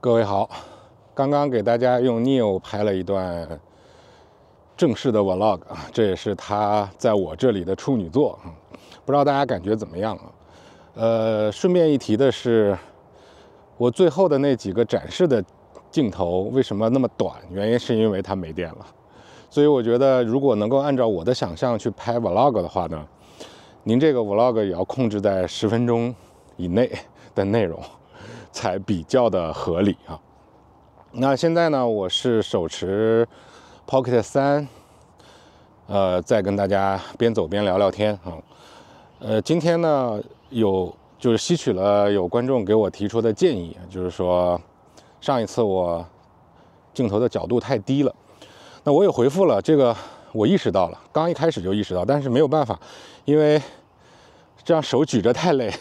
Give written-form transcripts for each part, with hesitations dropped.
各位好，刚刚给大家用 Neo 拍了一段正式的 vlog 啊，这也是他在我这里的处女作啊，不知道大家感觉怎么样啊？顺便一提的是，我最后的那几个展示的镜头为什么那么短？原因是因为它没电了。所以我觉得，如果能够按照我的想象去拍 vlog 的话呢，您这个 vlog 也要控制在10分钟以内的内容，才比较的合理啊。那现在呢，我是手持 Pocket 3，再跟大家边走边聊聊天啊。今天呢，就是吸取了有观众给我提出的建议，就是说上一次我镜头的角度太低了，那我也回复了这个，我意识到了，刚一开始就意识到，但是没有办法，因为这样手举着太累。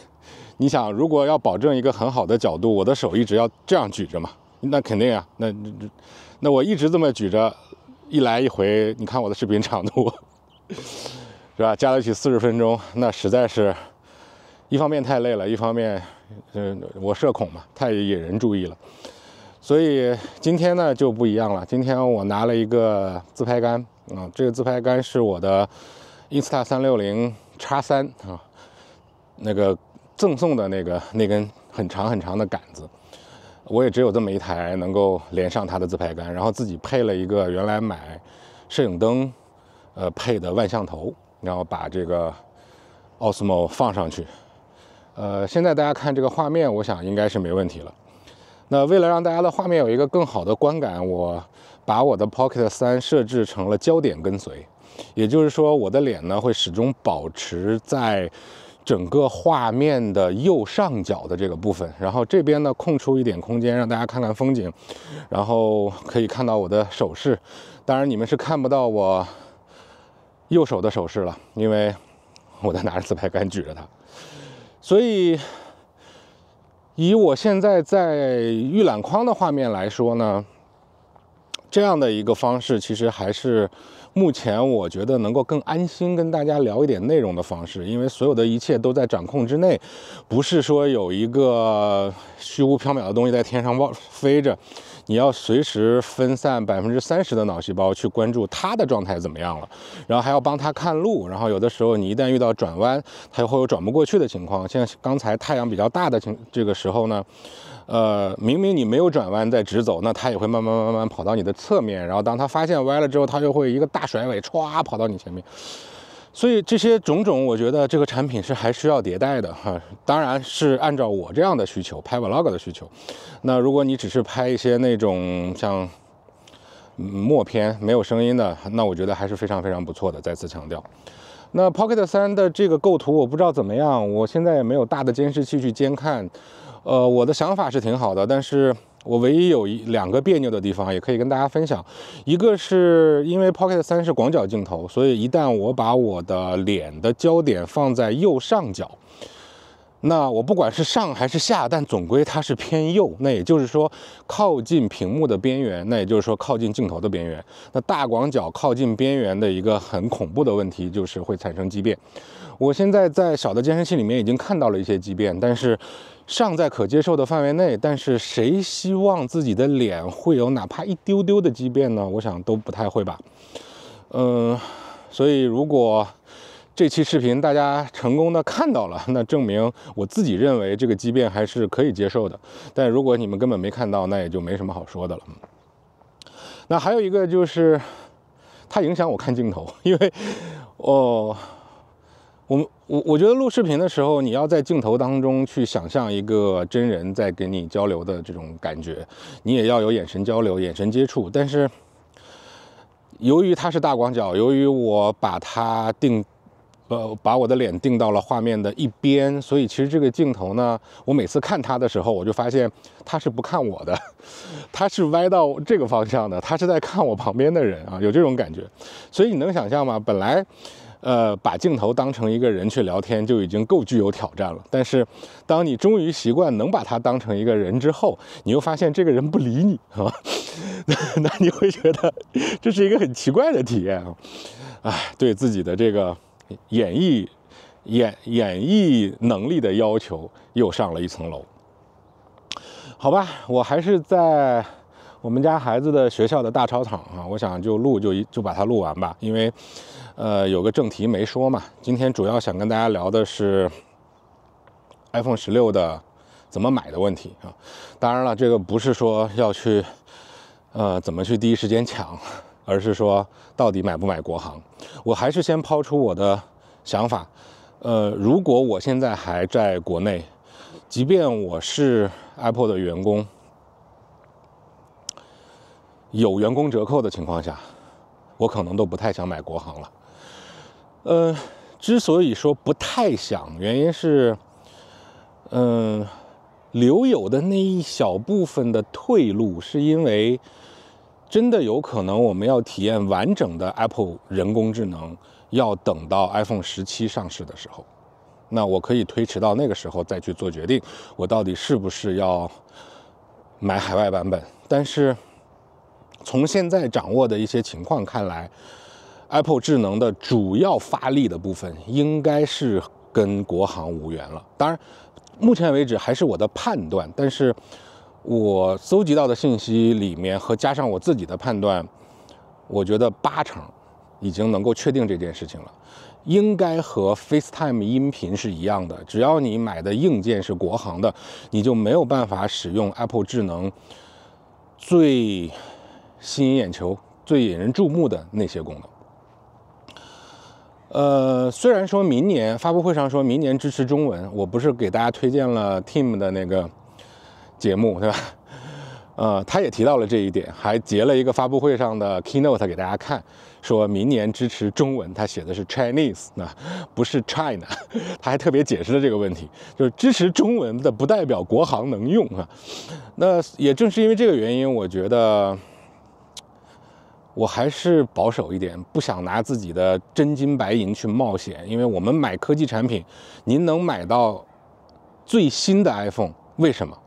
你想，如果要保证一个很好的角度，我的手一直要这样举着嘛，那肯定啊，那我一直这么举着，一来一回，你看我的视频长度是吧？加在一起40分钟，那实在是一方面太累了，一方面我社恐嘛，太引人注意了。所以今天呢就不一样了，今天我拿了一个自拍杆啊，这个自拍杆是我的 Insta360X3啊，那个赠送的那根很长很长的杆子，我也只有这么一台能够连上它的自拍杆，然后自己配了一个原来买摄影灯配的万向头，然后把这个 Osmo 放上去。现在大家看这个画面，我想应该是没问题了。那为了让大家的画面有一个更好的观感，我把我的 Pocket 3设置成了焦点跟随，也就是说我的脸呢会始终保持在整个画面的右上角的这个部分，然后这边呢空出一点空间让大家看看风景，然后可以看到我的手势。当然你们是看不到我右手的手势了，因为我在拿着自拍杆举着它。所以以我现在在预览框的画面来说呢，这样的一个方式其实还是目前我觉得能够更安心跟大家聊一点内容的方式，因为所有的一切都在掌控之内，不是说有一个虚无缥缈的东西在天上飞着，你要随时分散30%的脑细胞去关注它的状态怎么样了，然后还要帮它看路，然后有的时候你一旦遇到转弯，它会有转不过去的情况。像刚才太阳比较大的这个时候呢，明明你没有转弯在直走，那它也会慢慢跑到你的侧面，然后当它发现歪了之后，它就会一个大甩尾，歘跑到你前面。所以这些种种，我觉得这个产品是还需要迭代的哈。当然是按照我这样的需求，拍 vlog 的需求。那如果你只是拍一些那种像默片没有声音的，那我觉得还是非常非常不错的。再次强调，那 Pocket 3的这个构图我不知道怎么样，我现在也没有大的监视器去监看。我的想法是挺好的，但是我唯一有2个别扭的地方，也可以跟大家分享。一个是因为 Pocket 3是广角镜头，所以一旦我把我的脸的焦点放在右上角，那我不管是上还是下，但总归它是偏右，那也就是说靠近屏幕的边缘，那也就是说靠近镜头的边缘。那大广角靠近边缘的一个很恐怖的问题就是会产生畸变。我现在在小的监视器里面已经看到了一些畸变，但是尚在可接受的范围内。但是谁希望自己的脸会有哪怕一丢丢的畸变呢？我想都不太会吧。所以如果这期视频大家成功的看到了，那证明我自己认为这个畸变还是可以接受的。但如果你们根本没看到，那也就没什么好说的了。那还有一个就是它影响我看镜头，因为我觉得录视频的时候，你要在镜头当中去想象一个真人在跟你交流的这种感觉，你也要有眼神交流、眼神接触。但是由于它是大广角，由于我把我的脸定到了画面的一边，所以其实这个镜头呢，我每次看它的时候，我就发现它是不看我的，它是歪到这个方向的，它是在看我旁边的人啊，有这种感觉。所以你能想象吗？本来把镜头当成一个人去聊天就已经够具有挑战了，但是当你终于习惯能把它当成一个人之后，你又发现这个人不理你啊，那你会觉得这是一个很奇怪的体验啊，对自己的这个演绎能力的要求又上了一层楼。好吧，我还是在我们家孩子的学校的大操场啊，我想就把它录完吧，因为有个正题没说嘛。今天主要想跟大家聊的是 iPhone 16的怎么买的问题啊。当然了，这个不是说要去怎么去第一时间抢，而是说到底买不买国行。我还是先抛出我的想法，如果我现在还在国内，即便我是 Apple 的员工，有员工折扣的情况下，我可能都不太想买国行了。之所以说不太想，原因是，留有的那一小部分的退路，是因为真的有可能我们要体验完整的 Apple 人工智能，要等到 iPhone 17上市的时候。那我可以推迟到那个时候再去做决定，我到底是不是要买海外版本。但是从现在掌握的一些情况看来， Apple 智能的主要发力的部分应该是跟国行无缘了。当然目前为止还是我的判断，但是我搜集到的信息里面和加上我自己的判断，我觉得80%已经能够确定这件事情了。应该和 FaceTime 音频是一样的，只要你买的硬件是国行的，你就没有办法使用 Apple 智能最吸引眼球、最引人注目的那些功能。虽然说明年发布会上说明年支持中文，我不是给大家推荐了 Tim 的那个节目，对吧？他也提到了这一点，还截了一个发布会上的 keynote 给大家看，说明年支持中文，他写的是 Chinese， 不是 China， 他还特别解释了这个问题，就是支持中文的不代表国行能用啊。那也正是因为这个原因，我觉得我还是保守一点，不想拿自己的真金白银去冒险，因为我们买科技产品，您能买到最新的 iPhone， 为什么？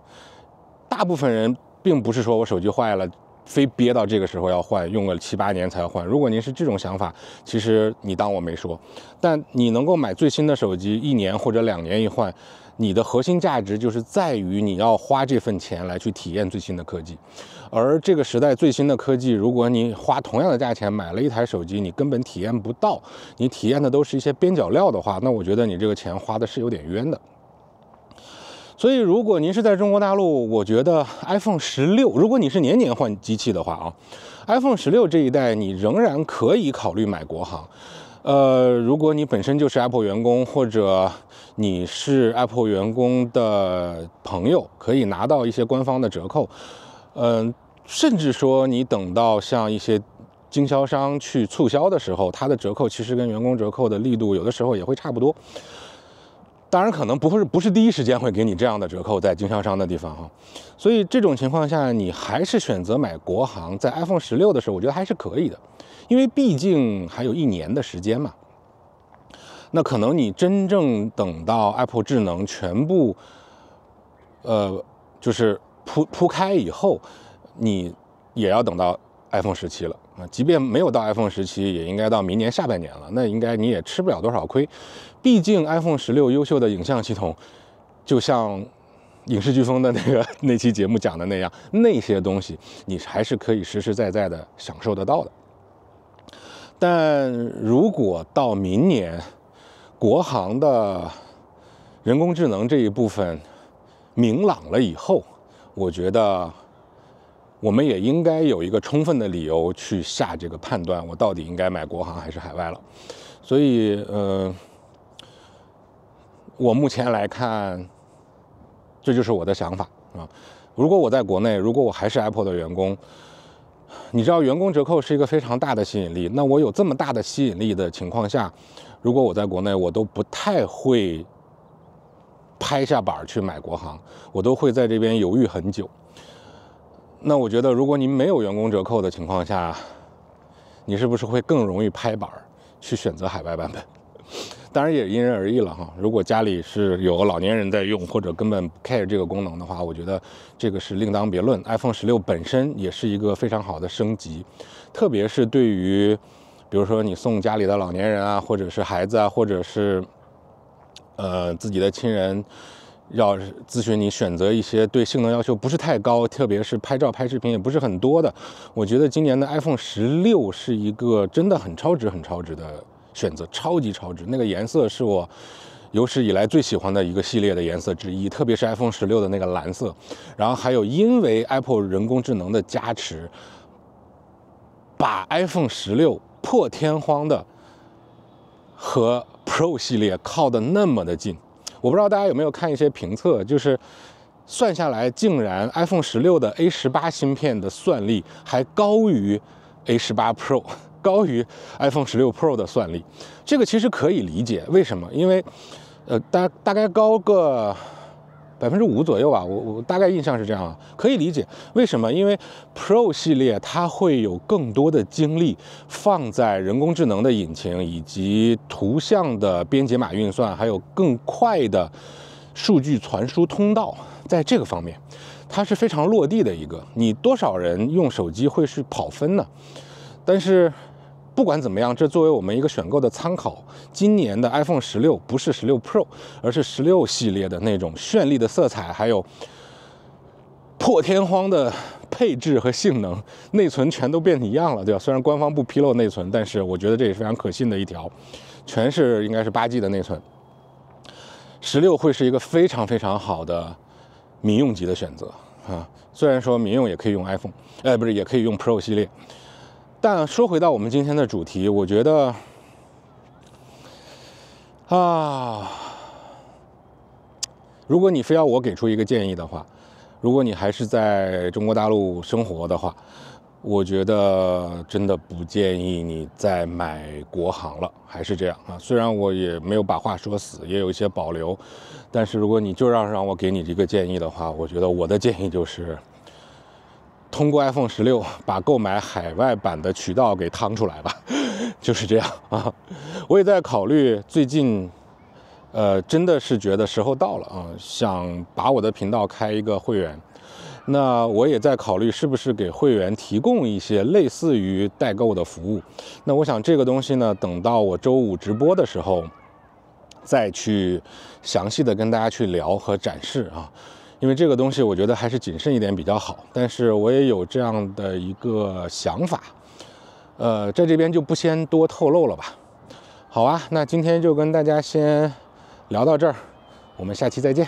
大部分人并不是说我手机坏了，非憋到这个时候要换，用个7、8年才要换。如果您是这种想法，其实你当我没说。但你能够买最新的手机，1年或者2年一换，你的核心价值就是在于你要花这份钱来去体验最新的科技。而这个时代最新的科技，如果你花同样的价钱买了一台手机，你根本体验不到，你体验的都是一些边角料的话，那我觉得你这个钱花的是有点冤的。所以如果您是在中国大陆，我觉得 iPhone 16，如果你是年年换机器的话啊， iPhone 16这一代你仍然可以考虑买国行。如果你本身就是 Apple 员工，或者你是 Apple 员工的朋友，可以拿到一些官方的折扣。甚至说你等到像一些经销商去促销的时候，它的折扣其实跟员工折扣的力度有的时候也会差不多。当然可能不是第一时间会给你这样的折扣，在经销商的地方哈。所以这种情况下，你还是选择买国行，在 iPhone 16的时候，我觉得还是可以的，因为毕竟还有1年的时间嘛。那可能你真正等到 Apple 智能全部就是铺开以后，你也要等到 iPhone 17了啊。即便没有到 iPhone 17，也应该到明年下半年了。那应该你也吃不了多少亏，毕竟 iPhone 16优秀的影像系统，就像影视飓风的那期节目讲的那样，那些东西你还是可以实实在在的享受得到的。但如果到明年，国行的人工智能这一部分明朗了以后，我觉得我们也应该有一个充分的理由去下这个判断，我到底应该买国行还是海外了。所以我目前来看，这就是我的想法啊。如果我在国内，如果我还是 Apple 的员工，你知道员工折扣是一个非常大的吸引力，那我有这么大的吸引力的情况下，如果我在国内，我都不太会拍下板去买国行，我都会在这边犹豫很久。那我觉得，如果您没有员工折扣的情况下，你是不是会更容易拍板去选择海外版本？当然也因人而异了哈。如果家里是有个老年人在用，或者根本不 care 这个功能的话，我觉得这个是另当别论。iPhone 16本身也是一个非常好的升级，特别是对于比如说你送家里的老年人啊，或者是孩子啊，或者是自己的亲人要咨询你选择一些对性能要求不是太高，特别是拍照拍视频也不是很多的，我觉得今年的 iPhone 16是一个真的很超值的选择，超级超值。那个颜色是我有史以来最喜欢的一个系列的颜色之一，特别是 iPhone 16的那个蓝色。然后还有因为 Apple 人工智能的加持，把 iPhone 16破天荒的和 Pro 系列靠得那么的近。我不知道大家有没有看一些评测，就是算下来，竟然 iPhone 16的 A18 芯片的算力还高于 A18 Pro， 高于 iPhone 16 Pro 的算力。这个其实可以理解，为什么？因为大概高个5%左右吧，我大概印象是这样，可以理解为什么？因为 Pro 系列它会有更多的精力放在人工智能的引擎以及图像的编解码运算，还有更快的数据传输通道，在这个方面，它是非常落地的一个。你多少人用手机会去跑分呢？但是不管怎么样，这作为我们一个选购的参考，今年的 iPhone 16不是16 Pro， 而是16系列的那种绚丽的色彩，还有破天荒的配置和性能，内存全都变一样了，对吧？虽然官方不披露内存，但是我觉得这也是非常可信的一条，全是应该是8G 的内存。16会是一个非常非常好的民用级的选择啊，虽然说民用也可以用 iPhone， 不是也可以用 Pro 系列。但说回到我们今天的主题，我觉得如果你非要我给出一个建议的话，如果你还是在中国大陆生活的话，我觉得真的不建议你再买国行了，还是这样啊。虽然我也没有把话说死，也有一些保留，但是如果你就让我给你这个建议的话，我觉得我的建议就是通过 iPhone 16把购买海外版的渠道给趟出来吧，就是这样啊。我也在考虑最近，真的是觉得时候到了啊，想把我的频道开一个会员。那我也在考虑是不是给会员提供一些类似于代购的服务。那我想这个东西呢，等到我周5直播的时候，再去详细的跟大家去聊和展示啊。因为这个东西我觉得还是谨慎一点比较好，但是我也有这样的一个想法，在这边就不先多透露了吧。好啊，那今天就跟大家先聊到这儿，我们下期再见。